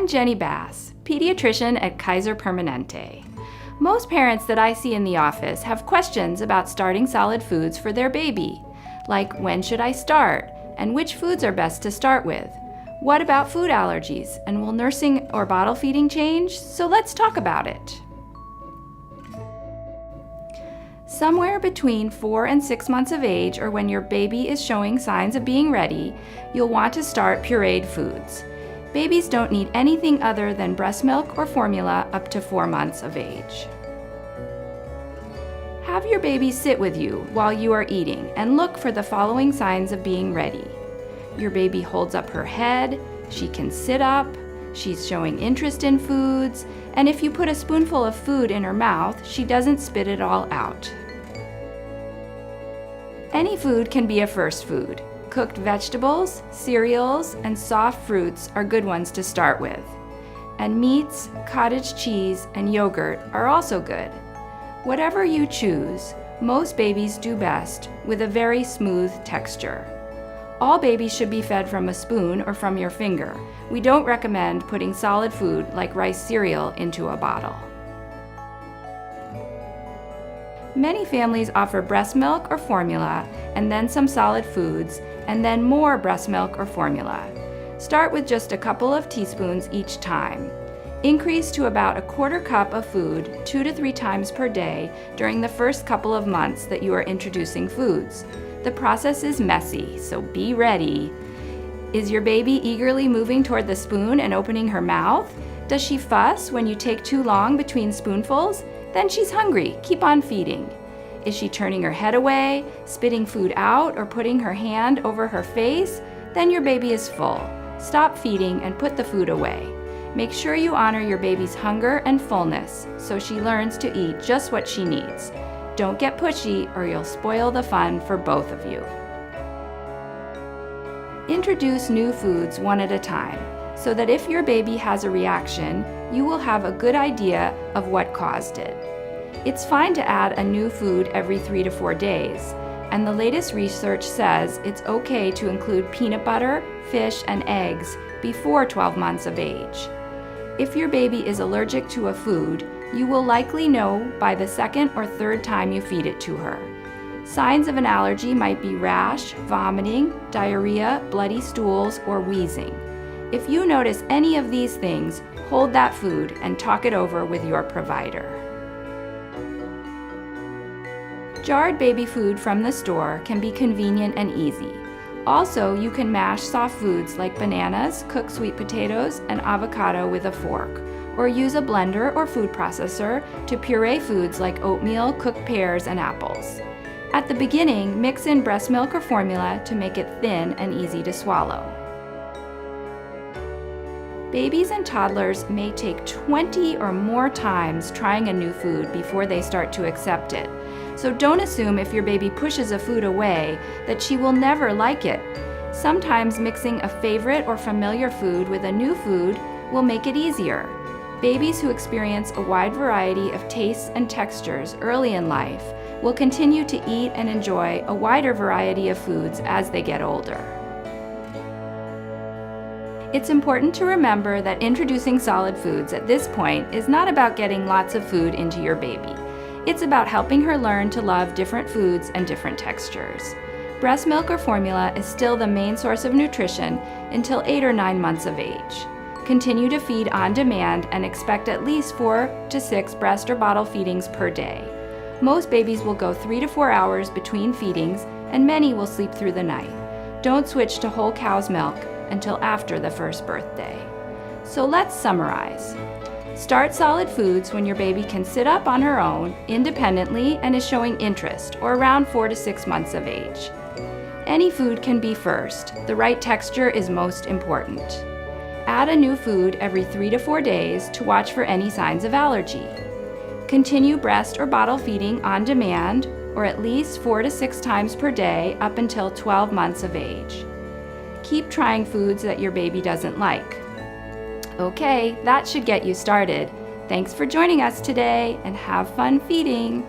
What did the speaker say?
I'm Jenny Bass, pediatrician at Kaiser Permanente. Most parents that I see in the office have questions about starting solid foods for their baby, like when should I start, and which foods are best to start with? What about food allergies, and will nursing or bottle feeding change? So let's talk about it. Somewhere between 4 and 6 months of age, or when your baby is showing signs of being ready, you'll want to start pureed foods. Babies don't need anything other than breast milk or formula up to 4 months of age. Have your baby sit with you while you are eating and look for the following signs of being ready. Your baby holds up her head, she can sit up, she's showing interest in foods, and if you put a spoonful of food in her mouth, she doesn't spit it all out. Any food can be a first food. Cooked vegetables, cereals, and soft fruits are good ones to start with. And meats, cottage cheese, and yogurt are also good. Whatever you choose, most babies do best with a very smooth texture. All babies should be fed from a spoon or from your finger. We don't recommend putting solid food like rice cereal into a bottle. Many families offer breast milk or formula, and then some solid foods, and then more breast milk or formula. Start with just a couple of teaspoons each time. Increase to about a quarter cup of food 2 to 3 times per day during the first couple of months that you are introducing foods. The process is messy, so be ready. Is your baby eagerly moving toward the spoon and opening her mouth? Does she fuss when you take too long between spoonfuls? Then she's hungry. Keep on feeding. Is she turning her head away, spitting food out, or putting her hand over her face? Then your baby is full. Stop feeding and put the food away. Make sure you honor your baby's hunger and fullness so she learns to eat just what she needs. Don't get pushy or you'll spoil the fun for both of you. Introduce new foods one at a time so that if your baby has a reaction, you will have a good idea of what caused it. It's fine to add a new food every 3 to 4 days, and the latest research says it's okay to include peanut butter, fish, and eggs before 12 months of age. If your baby is allergic to a food, you will likely know by the second or third time you feed it to her. Signs of an allergy might be rash, vomiting, diarrhea, bloody stools, or wheezing. If you notice any of these things, hold that food and talk it over with your provider. Jarred baby food from the store can be convenient and easy. Also, you can mash soft foods like bananas, cooked sweet potatoes, and avocado with a fork, or use a blender or food processor to puree foods like oatmeal, cooked pears, and apples. At the beginning, mix in breast milk or formula to make it thin and easy to swallow. Babies and toddlers may take 20 or more times trying a new food before they start to accept it. So don't assume if your baby pushes a food away that she will never like it. Sometimes mixing a favorite or familiar food with a new food will make it easier. Babies who experience a wide variety of tastes and textures early in life will continue to eat and enjoy a wider variety of foods as they get older. It's important to remember that introducing solid foods at this point is not about getting lots of food into your baby. It's about helping her learn to love different foods and different textures. Breast milk or formula is still the main source of nutrition until 8 or 9 months of age. Continue to feed on demand and expect at least 4 to 6 breast or bottle feedings per day. Most babies will go 3 to 4 hours between feedings, and many will sleep through the night. Don't switch to whole cow's milk until after the first birthday. So let's summarize. Start solid foods when your baby can sit up on her own independently and is showing interest, or around 4 to 6 months of age. Any food can be first. The right texture is most important. Add a new food every 3 to 4 days to watch for any signs of allergy. Continue breast or bottle feeding on demand, or at least 4 to 6 times per day up until 12 months of age. Keep trying foods that your baby doesn't like. Okay, that should get you started. Thanks for joining us today, and have fun feeding.